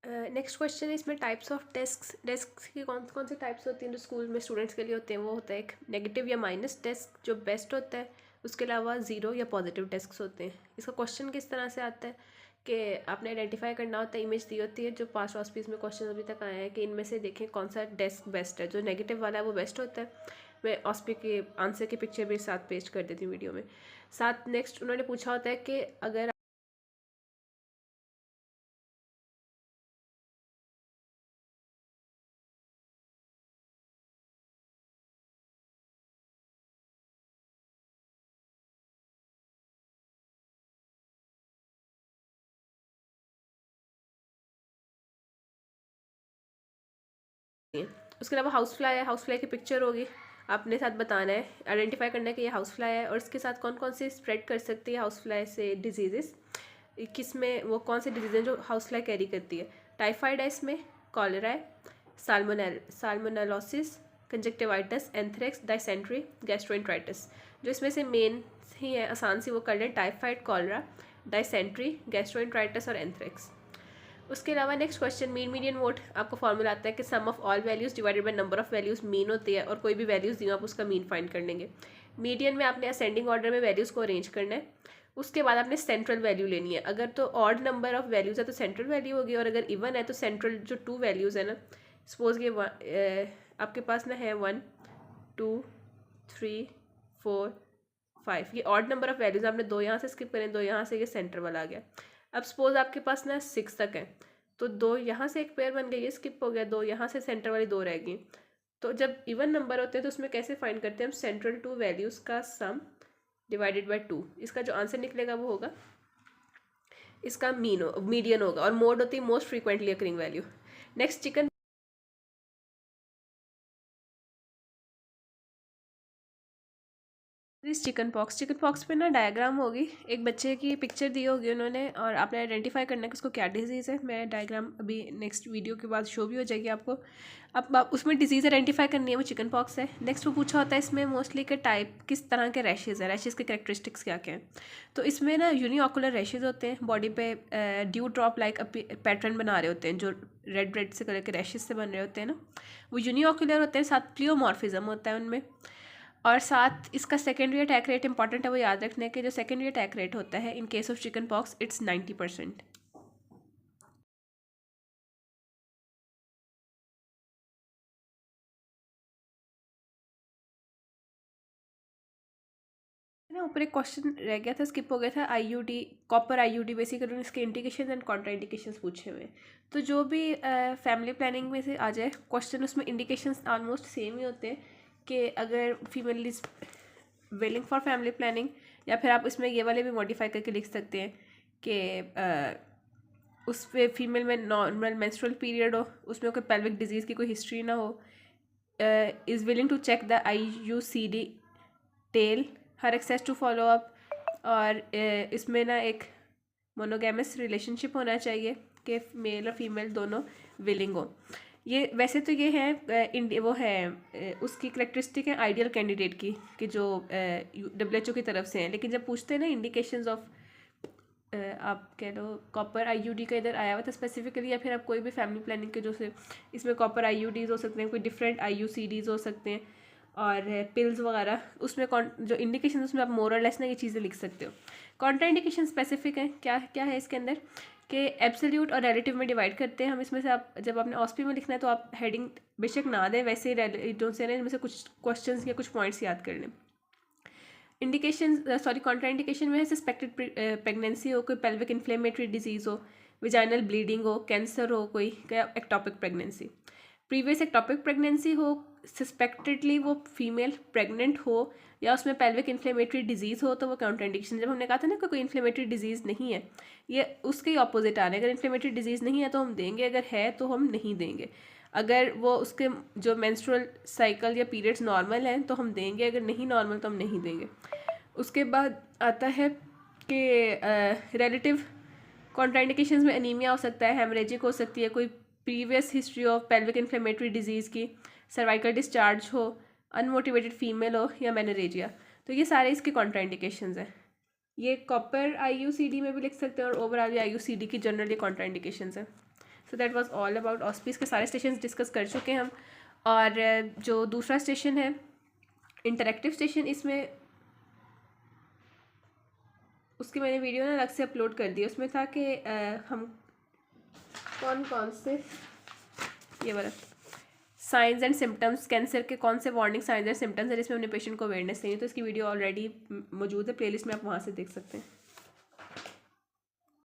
Next question है इसमें types of desk की कौन कौन से टाइप्स होती हैं जो स्कूल में स्टूडेंट्स के लिए होते हैं। वो होता है एक नेगेटिव या माइनस डेस्क जो बेस्ट होता है, उसके अलावा ज़ीरो या पॉजिटिव डेस्क होते हैं। इसका क्वेश्चन किस तरह से आता है कि आपने आइडेंटिफाई करना होता है, इमेज दी होती है जो पास्ट ऑस्पीस में क्वेश्चन अभी तक आया है कि इनमें से देखें कौन सा डेस्क बेस्ट है। जो नेगेटिव वाला है वो बेस्ट होता है। मैं ऑस्पी के आंसर की पिक्चर भी साथ पेस्ट कर देती हूँ वीडियो में। साथ नेक्स्ट उन्होंने पूछा होता है कि अगर उसके अलावा हाउस फ्लाई है, हाउस फ्लाई की पिक्चर होगी, आपने साथ बताना है, आइडेंटिफाई करना है कि ये हाउस फ्लाई है और इसके साथ कौन कौन से स्प्रेड कर सकती है हाउस फ्लाई से डिजीज़ेस, किस में वो कौन से डिजीज़ हैं जो हाउस फ्लाई कैरी करती है। टाइफाइड है इसमें, कॉलरा है, salmonellosis, conjunctivitis, anthrax, dysentery, gastroenteritis. जो इसमें से मेन ही है आसान सी वो कर लें, टाइफाइड, कॉलरा, डायसेंट्री, गैस्ट्रोएंटराइटिस और एंथ्रेक्स। उसके अलावा next question mean median vote, आपको फॉर्मूला आता है कि sum of all values divided by number of values mean होती है और कोई भी वैल्यूज़ दी आप उसका मीन फाइंड कर लेंगे। मीडियन में आपने असेंडिंग ऑर्डर में वैल्यूज़ को अरेंज करना है, उसके बाद आपने सेंट्रल वैल्यू लेनी है। अगर तो ऑड नंबर ऑफ वैल्यूज़ है तो सेंट्रल वैल्यू होगी और अगर इवन है तो सेंट्रल जो टू वैल्यूज़ है ना, सपोज ये आपके पास ना है 1 2 3 4 5, ये ऑड नंबर ऑफ वैल्यूज़, आपने दो यहाँ से स्किप करें, दो यहाँ से, ये सेंटर वाला आ गया। अब सपोज आपके पास ना 6 तक है तो दो यहाँ से एक पेयर बन गई, ये स्किप हो गया, दो यहाँ से सेंटर वाली दो रह गई। तो जब इवन नंबर होते हैं तो उसमें कैसे फाइंड करते हैं हम, सेंट्रल टू वैल्यूज़ का सम डिवाइडेड बाय 2। इसका जो आंसर निकलेगा वो होगा इसका मीडियन होगा और मोड होती है most frequently occurring value. Next chicken chicken pox पे ना डायग्राम होगी, एक बच्चे की पिक्चर दी होगी उन्होंने और आपने आइडेंटिफाई करना है कि उसको क्या डिजीज़ है। मैं डायग्राम अभी नेक्स्ट वीडियो के बाद शो भी हो जाएगी आपको। अब उसमें डिजीज़ आइडेंटिफाई करनी है, वो चिकन पॉक्स है। नेक्स्ट वो पूछा होता है इसमें मोस्टली के टाइप किस तरह के रैशेज़ है, रैशेज़ के कैरेक्टरिस्टिक्स क्या क्या हैं। तो इसमें ना यूनिऑकुलर रैशेज़ होते हैं, बॉडी पे ड्यू ड्रॉप लाइक पैटर्न बना रहे होते हैं, जो रेड से कलर के रैशेज़ से बन रहे होते हैं ना, वो यूनिऑकुलर होते हैं। साथ प्लियोमॉर्फिज्म होता है उनमें। और साथ इसका सेकेंडरी अटैक रेट इंपॉर्टेंट है, वो याद रखने के जो सेकेंडरी अटैक रेट होता है in case of chicken pox it's 90%। ना ऊपर एक क्वेश्चन रह गया था, स्किप हो गया था, आईयूडी, कॉपर आईयूडी, बेसिकली इसके इंडिकेशन एंड कॉन्ट्रा इंडिकेशन पूछे हुए। तो जो भी फैमिली प्लानिंग में से आ जाए क्वेश्चन, उसमें इंडिकेशन ऑलमोस्ट सेम ही होते हैं कि अगर female is willing for family planning, या फिर आप इसमें ये वाले भी मॉडिफाई करके लिख सकते हैं कि उस पर फीमेल में नॉर्मल मेंस्ट्रुअल पीरियड हो, उसमें कोई पेल्विक डिजीज़ की कोई हिस्ट्री ना हो, is willing to check the IUCD tail, her access to follow up, और इसमें ना एक मोनोगैमस रिलेशनशिप होना चाहिए कि मेल और फीमेल दोनों विलिंग हो। ये वैसे तो ये है वो है उसकी करेक्टरिस्टिक है आइडियल कैंडिडेट की कि जो WHO की तरफ से हैं, लेकिन जब पूछते हैं ना इंडिकेशंस ऑफ आप कह लो कॉपर IUD का इधर आया हुआ था स्पेसिफिकली, या फिर आप कोई भी फैमिली प्लानिंग के जो से इसमें कॉपर IUDs हो सकते हैं, कोई डिफरेंट IUCDs हो सकते हैं और पिल्स वगैरह, उसमें जो इंडिकेशन उसमें आप मोर और लेस ना ये चीज़ें लिख सकते हो। कॉन्ट्रा इंडिकेशन स्पेसिफिक है, क्या क्या है इसके अंदर कि एब्सोल्यूट और रिलेटिव में डिवाइड करते हैं हम। इसमें से आप जब आपने ऑस्पी में लिखना है तो आप हेडिंग बेशक ना दें, वैसे ही जो से ना इनमें से कुछ क्वेश्चंस या कुछ पॉइंट्स याद कर लें। इंडिकेशन कॉन्ट्रा इंडिकेशन में है सस्पेक्टेड प्रेगनेंसी हो, कोई पेल्विक इन्फ्लेमेटरी डिजीज़ हो, विजाइनल ब्लीडिंग हो, कैंसर हो, कोई ectopic pregnancy, previous ectopic pregnancy हो, सस्पेक्टेडली वो फीमेल प्रेग्नेंट हो, या उसमें पेल्विक इन्फ्लेमेटरी डिजीज़ हो, तो वो काउंटर इंडिकेशन। जब हमने कहा था ना कि कोई इन्फ्लेमेटरी डिजीज़ नहीं है, ये उसके ही ऑपोजिट आ रहा है। अगर इन्फ्लेमेटरी डिजीज़ नहीं है तो हम देंगे, अगर है तो हम नहीं देंगे। अगर वो उसके जो मेंस्ट्रुअल साइकिल या पीरियड्स नॉर्मल हैं तो हम देंगे, अगर नहीं नॉर्मल तो हम नहीं देंगे। उसके बाद आता है कि रिलेटिव कॉन्ट्राइंडिकेशंस में एनीमिया हो सकता है, हेमरेजिक हो सकती है, कोई previous history of pelvic inflammatory disease की, सर्वाइकल डिस्चार्ज हो, अनमोटिवेटेड फीमेल हो, या मैनरेजिया। तो ये सारे इसके कॉन्ट्राइंडिकेशंस हैं। ये कॉपर IUCD में भी लिख सकते हैं और ओवरऑल IUCD की जनरली कॉन्ट्राइंडिकेशंस हैं। So that was all about ऑस्पीज के सारे स्टेशन डिस्कस कर चुके हैं हम। और जो दूसरा स्टेशन है इंटरेक्टिव स्टेशन, इसमें उसकी मैंने वीडियो ना अलग से अपलोड कर दी। उसमें था कि हम कौन कौन से, ये वाला साइंस एंड सिम्टम्स, कैंसर के कौन से वार्निंग साइंस एंड सिम्टम्स है जिसमें अपने पेशेंट को अवेयरनेस चाहिए, तो इसकी वीडियो ऑलरेडी मौजूद है प्लेलिस्ट में, आप वहाँ से देख सकते हैं।